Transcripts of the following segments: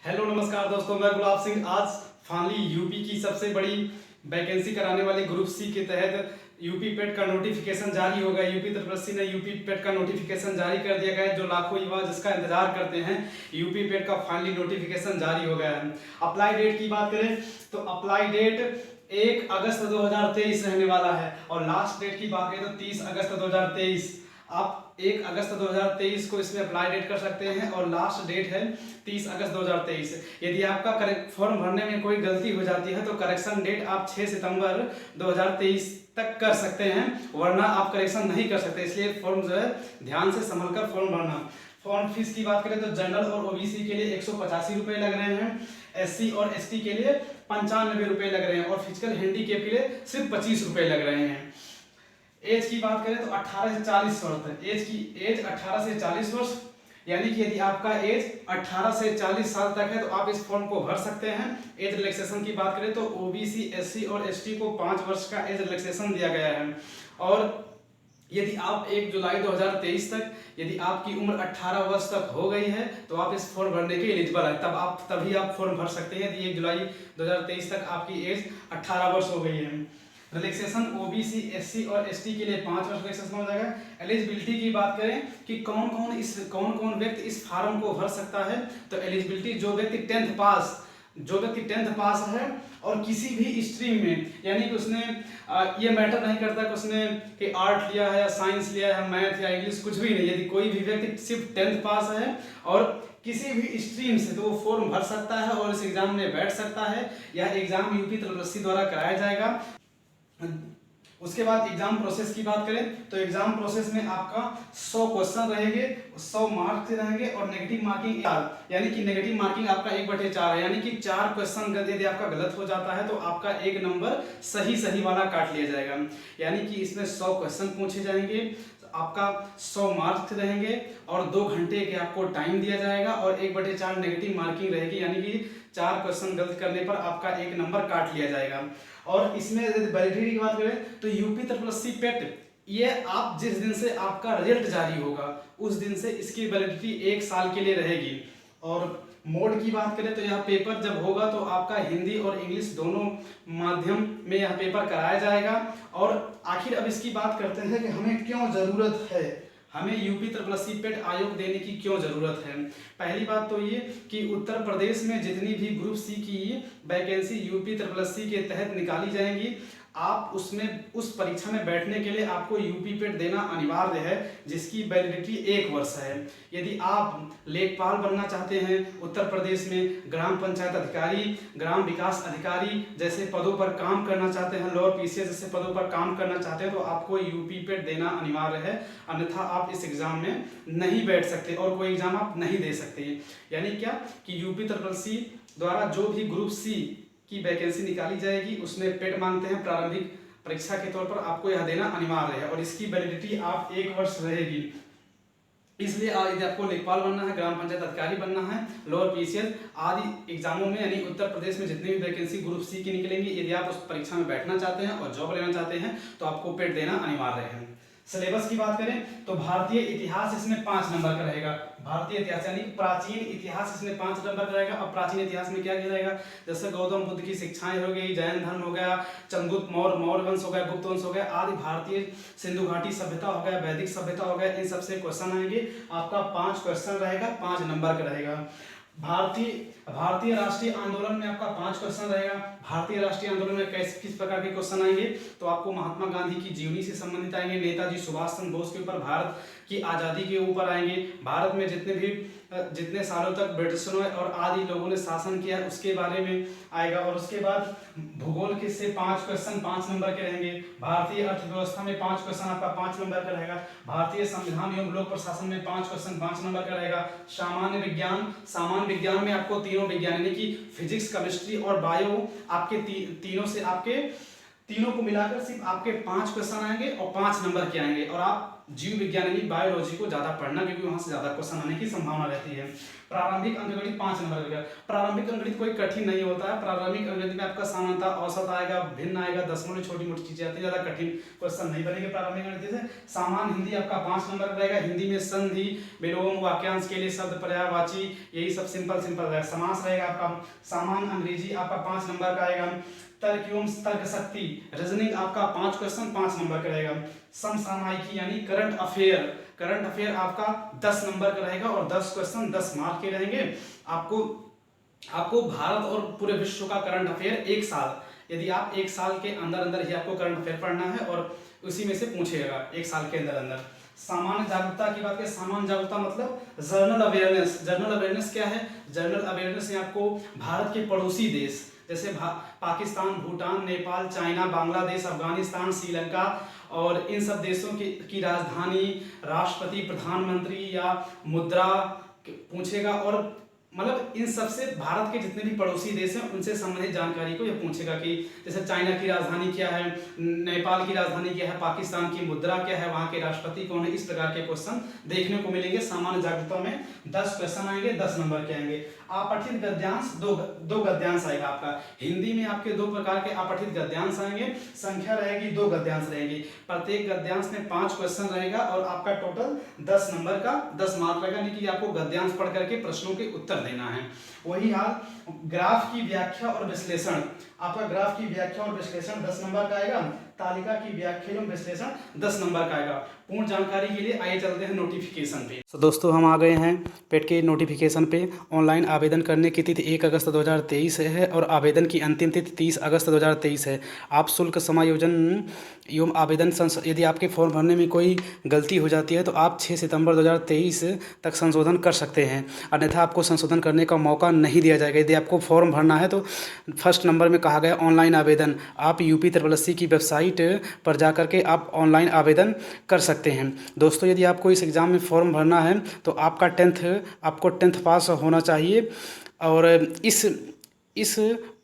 Hello नमस्कार दोस्तों, मैं गुलाब सिंह। आज फाइनली यूपी की सबसे बड़ी वैकेंसी कराने वाले ग्रुप सी के तहत यूपी पेट का नोटिफिकेशन जारी हो गया। यूपी तटवर्ती ने यूपी पेट का नोटिफिकेशन जारी कर दिया गया है। जो लाखों युवा जिसका इंतजार करते हैं, यूपी पेट का फाइनली नोटिफिकेशन जारी हो गया है। अप्लाई डेट की बात करें तो अप्लाई डेट 1 अगस्त 2023 रहने वाला है और लास्ट डेट की बात करें तो 30 अगस्त 2023। आप 1 अगस्त 2023 को इसमें अप्लाई डेट कर सकते हैं और लास्ट डेट है 30 अगस्त 2023। यदि आपका फॉर्म भरने में कोई गलती हो जाती है तो करेक्शन डेट आप 6 सितंबर 2023 तक कर सकते हैं, वरना आप करेक्शन नहीं कर सकते। इसलिए फॉर्म जो है ध्यान से संभल कर फॉर्म भरना। फॉर्म फीस की बात करें तो जनरल और ओबीसी के लिए 185 रुपये लग रहे हैं, एससी और एसटी के लिए 95 रुपये लग रहे हैं और फिजिकल हैंडीकैप के लिए सिर्फ 25 रुपये लग रहे हैं। एज की बात करें तो 18 से 40 वर्ष तक एज 18 से 40 वर्ष, यानी कि यदि आपका एज 18 से 40 साल तक है तो आप इस फॉर्म को भर सकते हैं। एज रिलैक्सेशन की बात करें तो ओबीसी, एससी और एसटी को 5 वर्ष का एज रिलैक्सेशन दिया गया है। और यदि आप 1 जुलाई 2023 तक यदि आपकी उम्र 18 वर्ष तक हो गई है तो आप इस फॉर्म भरने के एलिजिबल है, तभी आप फॉर्म भर सकते हैं। यदि 1 जुलाई 2023 तक आपकी एज 18 वर्ष हो गई है। रिलैक्सेशन ओबीसी, एससी और एसटी के लिए 5 वर्ष रिलैक्सेशन हो जाएगा। एलिजिबिलिटी की बात करें कि कौन कौन व्यक्ति इस फार्म को भर सकता है, तो एलिजिबिलिटी जो व्यक्ति 10th पास है और किसी भी स्ट्रीम में, यानी कि उसने ये मैटर नहीं करता कि उसने कि आर्ट लिया है या साइंस लिया है, मैथ या इंग्लिश, कुछ भी नहीं। यदि कोई भी व्यक्ति सिर्फ 10th पास है और किसी भी स्ट्रीम से, तो वो फॉर्म भर सकता है और इस एग्जाम में बैठ सकता है। यह एग्जाम यूपी तटवर्ती द्वारा कराया जाएगा। उसके बाद एग्जाम प्रोसेस की बात करें तो एग्जाम प्रोसेस में आपका 100 क्वेश्चन रहेंगे, 100 मार्क्स रहेंगे और नेगेटिव मार्किंग 4, यानी कि नेगेटिव मार्किंग आपका 1/4 है, यानी कि 4 क्वेश्चन यदि आपका गलत हो जाता है तो आपका 1 नंबर सही वाला काट लिया जाएगा। यानी कि इसमें 100 क्वेश्चन पूछे जाएंगे, आपका 100 मार्क्स रहेंगे और 2 घंटे के आपको टाइम दिया जाएगा और 1/4 नेगेटिव मार्किंग रहेगी, यानी कि 4 क्वेश्चन गलत करने पर आपका 1 नंबर काट लिया जाएगा। और इसमें वैलिडिटी की बात करें तो यूपी तटवर्ती पेट, ये आप जिस दिन से आपका रिजल्ट जारी होगा उस दिन से इसकी वैलिडिटी 1 साल के लिए रहेगी। और मोड की बात करें तो यह पेपर जब होगा तो आपका हिंदी और इंग्लिश दोनों माध्यम में यह पेपर कराया जाएगा। और आखिर अब इसकी बात करते हैं कि हमें क्यों ज़रूरत है, हमें यूपी तटवर्ती पेट आयोग देने की क्यों ज़रूरत है। पहली बात तो ये कि उत्तर प्रदेश में जितनी भी ग्रुप सी की वैकेंसी यूपी तटवर्ती के तहत निकाली जाएंगी, आप उसमें उस परीक्षा में बैठने के लिए आपको यूपी पेट देना अनिवार्य है, जिसकी वैलिडिटी 1 वर्ष है। यदि आप लेखपाल बनना चाहते हैं उत्तर प्रदेश में, ग्राम पंचायत अधिकारी, ग्राम विकास अधिकारी जैसे पदों पर काम करना चाहते हैं, लोअर पीसीएस जैसे पदों पर काम करना चाहते हैं, तो आपको यूपी पेट देना अनिवार्य है, अन्यथा आप इस एग्जाम में नहीं बैठ सकते और कोई एग्जाम आप नहीं दे सकते। यानी क्या कि यूपी तटवर्ती द्वारा जो भी ग्रुप सी की वैकेंसी निकाली जाएगी उसमें पेट मांगते हैं, प्रारंभिक परीक्षा के तौर पर आपको यह देना अनिवार्य है और इसकी वैलिडिटी आप 1 वर्ष रहेगी। इसलिए यदि आपको लेखपाल बनना है, ग्राम पंचायत अधिकारी बनना है, लोअर पीसीएस आदि एग्जामों में, यानी उत्तर प्रदेश में जितनी भी वैकेंसी ग्रुप सी की निकलेंगी, यदि आप उस परीक्षा में बैठना चाहते हैं और जॉब लेना चाहते हैं तो आपको पेट देना अनिवार्य है। सिलेबस की बात करें तो भारतीय इतिहास इसमें 5 नंबर का रहेगा। भारतीय इतिहास यानी प्राचीन इतिहास इसमें 5 नंबर का रहेगा। अब प्राचीन इतिहास में क्या क्या रहेगा, जैसे गौतम बुद्ध की शिक्षाएं हो गई, जैन धर्म हो गया, चंद्रगुप्त मौर्य वंश हो गया, गुप्त वंश हो गया आदि, भारतीय सिंधु घाटी सभ्यता हो गया, वैदिक सभ्यता हो गया, इन सबसे क्वेश्चन आएंगे। आपका 5 क्वेश्चन रहेगा, 5 नंबर का रहेगा। भारतीय राष्ट्रीय आंदोलन में आपका 5 क्वेश्चन रहेगा। भारतीय राष्ट्रीय आंदोलन में किस प्रकार के क्वेश्चन आएंगे, तो आपको महात्मा गांधी की जीवनी से संबंधित आएंगे, नेताजी सुभाष चंद्र बोस के ऊपर, भारत की आज़ादी के ऊपर आएंगे, भारत में जितने सालों तक ब्रिटिशरों और आदि लोगों ने शासन किया उसके बारे में आएगा। और उसके बाद भूगोल के से 5 क्वेश्चन 5 नंबर के रहेंगे। भारतीय अर्थव्यवस्था में 5 क्वेश्चन आपका 5 नंबर का रहेगा। भारतीय संविधान एवं लोक प्रशासन में 5 क्वेश्चन 5 नंबर का रहेगा। सामान्य विज्ञान में आपको तीनों विज्ञान यानी कि फिजिक्स, केमिस्ट्री और बायो, आपके तीनों से आपके तीनों को मिलाकर सिर्फ आपके 5 क्वेश्चन आएंगे और 5 नंबर के आएंगे। और आप जीव विज्ञान यानी बायोलॉजी को ज़्यादा पढ़ना, क्योंकि वहाँ से ज़्यादा क्वेश्चन आने की संभावना रहती है। प्रारंभिक अंकगणित 5 नंबर का। प्रारंभिक अंकगणित कोई कठिन नहीं होता है। प्रारंभिक अंकगणित में आपका समानता, औसत आएगा, भिन्न आएगा, दशमलव, छोटी मोटी चीजें आती है, ज़्यादा कठिन क्वेश्चन नहीं बनेंगे प्रारंभिक अंकगणित से। सामान्य हिंदी आपका 5 नंबर का रहेगा। हिंदी में संधि, विलोम, वाक्यांश के लिए शब्द, पर्यायवाची, यही सब सिंपल रहेगा। समास रहेगा आपका। सामान्य अंग्रेजी आपका 5 नंबर का आएगा। तर्क एवं तर्क शक्ति, रीजनिंग आपका 5 क्वेश्चन 5 नंबर का रहेगा। समसामयिकी यानी करंट अफेयर आपका 10 नंबर का रहेगा और 10 क्वेश्चन 10 मार्क के रहेंगे। आपको भारत और पूरे विश्व का करंट अफेयर एक साल, यदि आप एक साल के अंदर ही आपको करंट अफेयर पढ़ना है और उसी में से पूछेगा एक साल के अंदर। सामान्य जागरूकता की बात करें, सामान्य जागरूकता मतलब जनरल अवेयरनेस क्या है? जनरल अवेयरनेस में आपको भारत के पड़ोसी देश जैसे पाकिस्तान, भूटान, नेपाल, चाइना, बांग्लादेश, अफगानिस्तान, श्रीलंका और इन सब देशों की राजधानी, राष्ट्रपति, प्रधानमंत्री या मुद्रा पूछेगा, और मतलब इन सबसे भारत के जितने भी पड़ोसी देश हैं उनसे संबंधित जानकारी को यह पूछेगा कि जैसे चाइना की राजधानी क्या है, नेपाल की राजधानी क्या है, पाकिस्तान की मुद्रा क्या है, वहाँ के राष्ट्रपति कौन है, इस प्रकार के क्वेश्चन देखने को मिलेंगे। सामान्य जागरूकता में 10 क्वेश्चन आएंगे, 10 नंबर के आएंगे। अपठित गद्यांश, दो गद्यांश आएगा आपका। हिंदी में आपके 2 प्रकार के अपठित गद्यांश आएंगे, संख्या रहेगी 2 गद्यांश रहेगी। प्रत्येक गद्यांश में 5 क्वेश्चन रहेगा और आपका टोटल 10 नंबर का 10 मार्क रहेगा, यानी कि आपको गद्यांश पढ़ करके प्रश्नों के उत्तर देना है। वही हाल ग्राफ की व्याख्या और विश्लेषण, आपका ग्राफ की व्याख्या और विश्लेषण 10 नंबर का आएगा। तालिका की व्याख्या एवं विश्लेषण 10 नंबर का आएगा। पूर्ण जानकारी के लिए आइए चलते हैं नोटिफिकेशन पे। तो दोस्तों हम आ गए हैं पेट के नोटिफिकेशन पे। ऑनलाइन आवेदन करने की तिथि 1 अगस्त 2023 है और आवेदन की अंतिम तिथि 30 अगस्त 2023 है। आप शुल्क समायोजन एवं आवेदन यदि आपके फॉर्म भरने में कोई गलती हो जाती है तो आप 6 सितंबर 2023 तक संशोधन कर सकते हैं, अन्यथा आपको संशोधन करने का मौका नहीं दिया जाएगा। यदि आपको फॉर्म भरना है तो फर्स्ट नंबर में कहा गया ऑनलाइन आवेदन, आप UP की वेबसाइट पर जा करके आप ऑनलाइन आवेदन कर सकते हैं। दोस्तों यदि आपको इस एग्ज़ाम में फॉर्म भरना है तो आपको 10th पास होना चाहिए और इस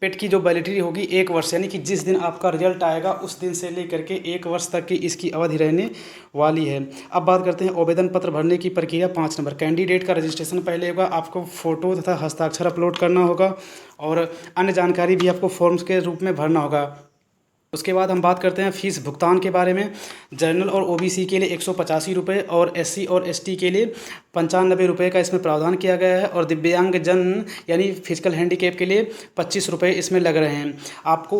पेट की जो वैलिडिटी होगी 1 वर्ष, यानी कि जिस दिन आपका रिजल्ट आएगा उस दिन से लेकर के 1 वर्ष तक की इसकी अवधि रहने वाली है। अब बात करते हैं आवेदन पत्र भरने की प्रक्रिया। 5 नंबर, कैंडिडेट का रजिस्ट्रेशन पहले होगा, आपको फ़ोटो तथा हस्ताक्षर अपलोड करना होगा और अन्य जानकारी भी आपको फॉर्म्स के रूप में भरना होगा। उसके बाद हम बात करते हैं फीस भुगतान के बारे में। जनरल और OBC के लिए 185 रुपये और SC और ST के लिए 95 रुपये का इसमें प्रावधान किया गया है और दिव्यांग जन यानी फिजिकल हैंडीकैप के लिए 25 रुपये इसमें लग रहे हैं। आपको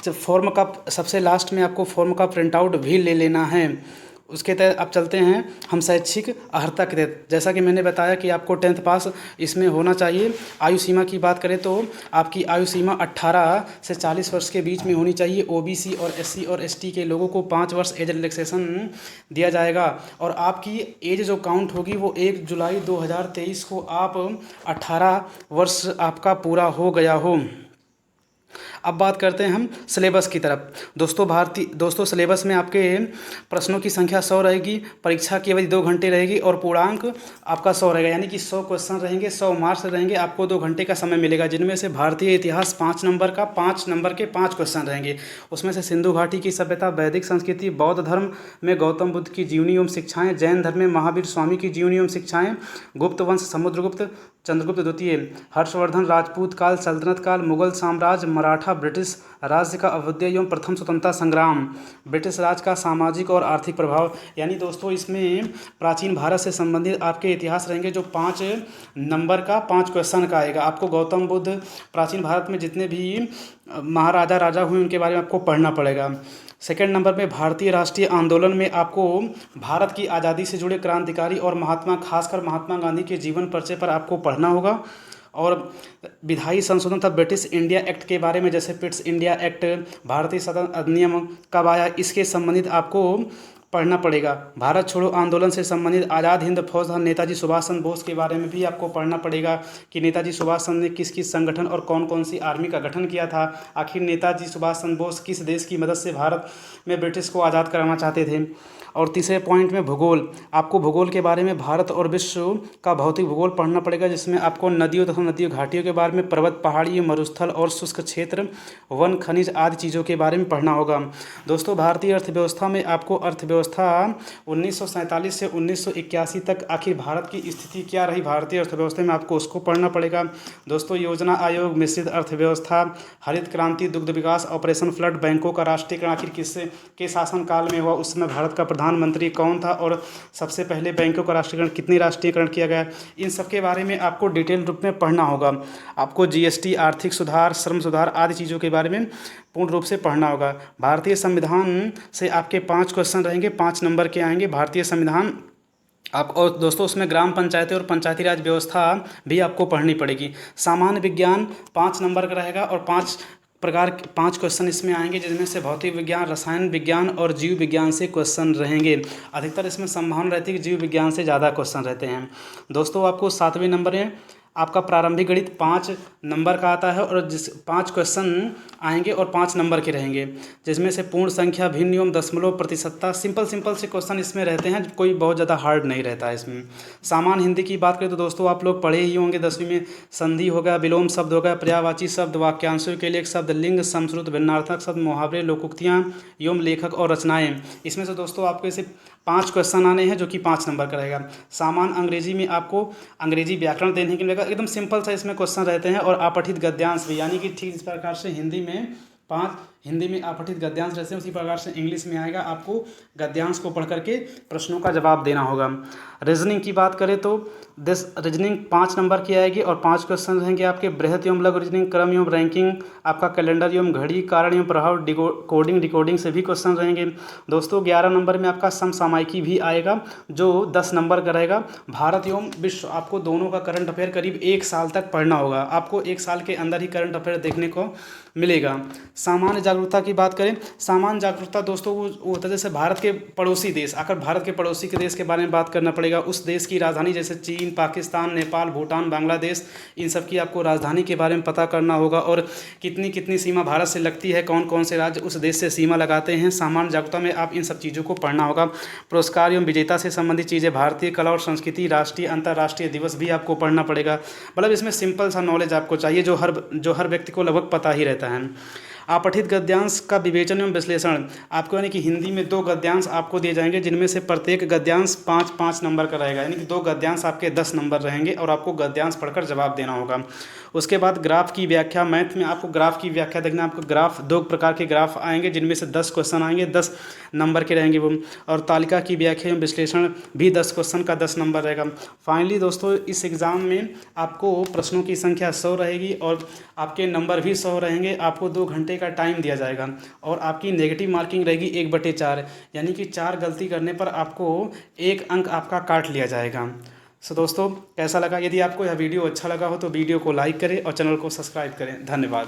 फॉर्म का सबसे लास्ट में आपको फॉर्म का प्रिंट आउट भी ले लेना है। उसके तहत आप चलते हैं हम शैक्षिक अर्हता के तहत। जैसा कि मैंने बताया कि आपको 10th पास इसमें होना चाहिए। आयु सीमा की बात करें तो आपकी आयु सीमा 18 से 40 वर्ष के बीच में होनी चाहिए। OBC और SC और ST के लोगों को 5 वर्ष एज रिलैक्सेशन दिया जाएगा और आपकी एज जो काउंट होगी वो 1 जुलाई 2023 को आप 18 वर्ष आपका पूरा हो गया हो। अब बात करते हैं हम सिलेबस की तरफ। दोस्तों सिलेबस में आपके प्रश्नों की संख्या 100 रहेगी, परीक्षा की अवधि 2 घंटे रहेगी और पूर्णांक आपका 100 रहेगा, यानी कि 100 क्वेश्चन रहेंगे, 100 मार्क्स रहेंगे। आपको 2 घंटे का समय मिलेगा, जिनमें से भारतीय इतिहास 5 नंबर का 5 नंबर के 5 क्वेश्चन रहेंगे। उसमें से सिंधु घाटी की सभ्यता, वैदिक संस्कृति, बौद्ध धर्म में गौतम बुद्ध की जीवनी एवं शिक्षाएँ, जैन धर्म में महावीर स्वामी की जीवनी एवं शिक्षाएँ, गुप्त वंश, समुद्रगुप्त, चंद्रगुप्त द्वितीय, हर्षवर्धन, राजपूत काल, सल्तनत काल, मुगल साम्राज्य, मराठा, ब्रिटिश राज्य का अभ्युदय एवं प्रथम स्वतंत्रता संग्राम, ब्रिटिश राज का सामाजिक और आर्थिक प्रभाव। यानी दोस्तों इसमें प्राचीन भारत से संबंधित आपके इतिहास रहेंगे, जो 5 नंबर का 5 क्वेश्चन का आएगा। आपको गौतम बुद्ध, प्राचीन भारत में जितने भी महाराजा राजा हुए उनके बारे में आपको पढ़ना पड़ेगा। सेकंड नंबर में भारतीय राष्ट्रीय आंदोलन में आपको भारत की आज़ादी से जुड़े क्रांतिकारी और खासकर महात्मा गांधी के जीवन परिचय पर आपको पढ़ना होगा। और विधायी संशोधन तथा ब्रिटिश इंडिया एक्ट के बारे में, जैसे ब्रिटिश इंडिया एक्ट, भारतीय सदन अधिनियम कब आया, इसके संबंधित आपको पढ़ना पड़ेगा। भारत छोड़ो आंदोलन से संबंधित आज़ाद हिंद फौज और नेताजी सुभाष चंद्र बोस के बारे में भी आपको पढ़ना पड़ेगा कि नेताजी सुभाष चंद्र ने किस किस संगठन और कौन कौन सी आर्मी का गठन किया था। आखिर नेताजी सुभाष चंद्र बोस किस देश की मदद से भारत में ब्रिटिश को आज़ाद कराना चाहते थे। और तीसरे पॉइंट में भूगोल, आपको भूगोल के बारे में भारत और विश्व का भौतिक भूगोल पढ़ना पड़ेगा, जिसमें आपको नदियों तथा नदियों घाटियों के बारे में, पर्वत, पहाड़ी, मरुस्थल और शुष्क क्षेत्र, वन, खनिज आदि चीज़ों के बारे में पढ़ना होगा। दोस्तों भारतीय अर्थव्यवस्था में आपको अर्थव्यवस्था अर्थव्यवस्था 1947 से 1981 तक आखिर भारत की स्थिति क्या रही भारतीय अर्थव्यवस्था में, आपको उसको पढ़ना पड़ेगा। दोस्तों, योजना आयोग, मिश्रित अर्थव्यवस्था, हरित क्रांति, दुग्ध विकास, ऑपरेशन फ्लड, बैंकों का राष्ट्रीयकरण आखिर किससे के शासनकाल में हुआ, उस समय भारत का प्रधानमंत्री कौन था और सबसे पहले बैंकों का राष्ट्रीयकरण कितनी राष्ट्रीयकरण किया गया, इन सब के बारे में आपको डिटेल रूप में पढ़ना होगा। आपको जीएसटी, आर्थिक सुधार, श्रम सुधार आदि चीज़ों के बारे में पूर्ण रूप से पढ़ना होगा। भारतीय संविधान से आपके 5 क्वेश्चन रहेंगे, 5 नंबर के आएंगे। भारतीय संविधान आप, और दोस्तों उसमें ग्राम पंचायतें और पंचायती राज व्यवस्था भी आपको पढ़नी पड़ेगी। सामान्य विज्ञान 5 नंबर का रहेगा और 5 क्वेश्चन इसमें आएंगे, जिसमें से भौतिक विज्ञान, रसायन विज्ञान और जीव विज्ञान से क्वेश्चन रहेंगे। अधिकतर इसमें संभावना रहती है कि जीव विज्ञान से ज़्यादा क्वेश्चन रहते हैं। दोस्तों, आपको 7वें नंबर में आपका प्रारंभिक गणित 5 नंबर का आता है और 5 क्वेश्चन आएंगे और 5 नंबर के रहेंगे, जिसमें से पूर्ण संख्या, भिन्न नियम, दशमलव, प्रतिशतता, सिंपल से क्वेश्चन इसमें रहते हैं, कोई बहुत ज़्यादा हार्ड नहीं रहता है इसमें। सामान्य हिंदी की बात करें तो दोस्तों आप लोग पढ़े ही होंगे 10वीं में, संधि हो गया, विलोम शब्द हो गया, पर्यायवाची शब्द, वाक्यांशों के लिए एक शब्द, लिंग, समश्रुत, भिन्नार्थक शब्द, मुहावरे, लोकोक्तियाँ एवं लेखक और रचनाएँ। इसमें से दोस्तों आपके सिर्फ 5 क्वेश्चन आने हैं, जो कि 5 नंबर का रहेगा। सामान्य अंग्रेजी में आपको अंग्रेजी व्याकरण देने के लिए एकदम सिंपल सा इसमें क्वेश्चन रहते हैं, और अपठित गद्यांश भी, यानी कि ठीक इस प्रकार से हिंदी में अपठित गद्यांश रहते हैं, उसी प्रकार से इंग्लिश में आएगा, आपको गद्यांश को पढ़ करके प्रश्नों का जवाब देना होगा। रीजनिंग की बात करें तो रीजनिंग 5 नंबर की आएगी और 5 क्वेश्चन रहेंगे आपके। बृहत एवं लघु रीजनिंग, क्रम एवं रैंकिंग, आपका कैलेंडर एवं घड़ी, कारण एवं प्रभाव, कोडिंग डिकोडिंग से भी क्वेश्चन रहेंगे। दोस्तों, 11 नंबर में आपका समसामयिकी भी आएगा, जो 10 नंबर का रहेगा। भारत एवं विश्व, आपको दोनों का करंट अफेयर करीब 1 साल तक पढ़ना होगा, आपको 1 साल के अंदर ही करंट अफेयर देखने को मिलेगा। सामान्य जागरूकता की बात करें, सामान्य जागरूकता दोस्तों वो होता है जैसे भारत के पड़ोसी देश, आकर भारत के पड़ोसी के देश के बारे में बात करना पड़ेगा। उस देश की राजधानी जैसे चीन, पाकिस्तान, नेपाल, भूटान, बांग्लादेश, इन सब की आपको राजधानी के बारे में पता करना होगा, और कितनी सीमा भारत से लगती है, कौन कौन से राज्य उस देश से सीमा लगाते हैं। सामान्य जागरूकता में आप इन सब चीज़ों को पढ़ना होगा। पुरस्कार एवं विजेता से संबंधित चीज़ें, भारतीय कला और संस्कृति, राष्ट्रीय अंतर्राष्ट्रीय दिवस भी आपको पढ़ना पड़ेगा। मतलब इसमें सिंपल सा नॉलेज आपको चाहिए, जो हर व्यक्ति को लगभग पता ही रहता है। अपठित गद्यांश का विवेचन एवं विश्लेषण, आपको यानी कि हिंदी में 2 गद्यांश आपको दिए जाएंगे, जिनमें से प्रत्येक गद्यांश 5-5 नंबर का रहेगा, यानी कि 2 गद्यांश आपके 10 नंबर रहेंगे और आपको गद्यांश पढ़कर जवाब देना होगा। उसके बाद ग्राफ की व्याख्या, मैथ में आपको ग्राफ की व्याख्या देखना। आपको ग्राफ 2 प्रकार के ग्राफ आएंगे, जिनमें से 10 क्वेश्चन आएंगे, 10 नंबर के रहेंगे वो, और तालिका की व्याख्या एवं विश्लेषण भी 10 क्वेश्चन का 10 नंबर रहेगा। फाइनली दोस्तों, इस एग्ज़ाम में आपको प्रश्नों की संख्या 100 रहेगी और आपके नंबर भी 100 रहेंगे। आपको 2 घंटे का टाइम दिया जाएगा और आपकी नेगेटिव मार्किंग रहेगी 1/4, यानी कि 4 गलती करने पर आपको 1 अंक आपका काट लिया जाएगा। सो दोस्तों, कैसा लगा? यदि आपको यह वीडियो अच्छा लगा हो तो वीडियो को लाइक करें और चैनल को सब्सक्राइब करें। धन्यवाद।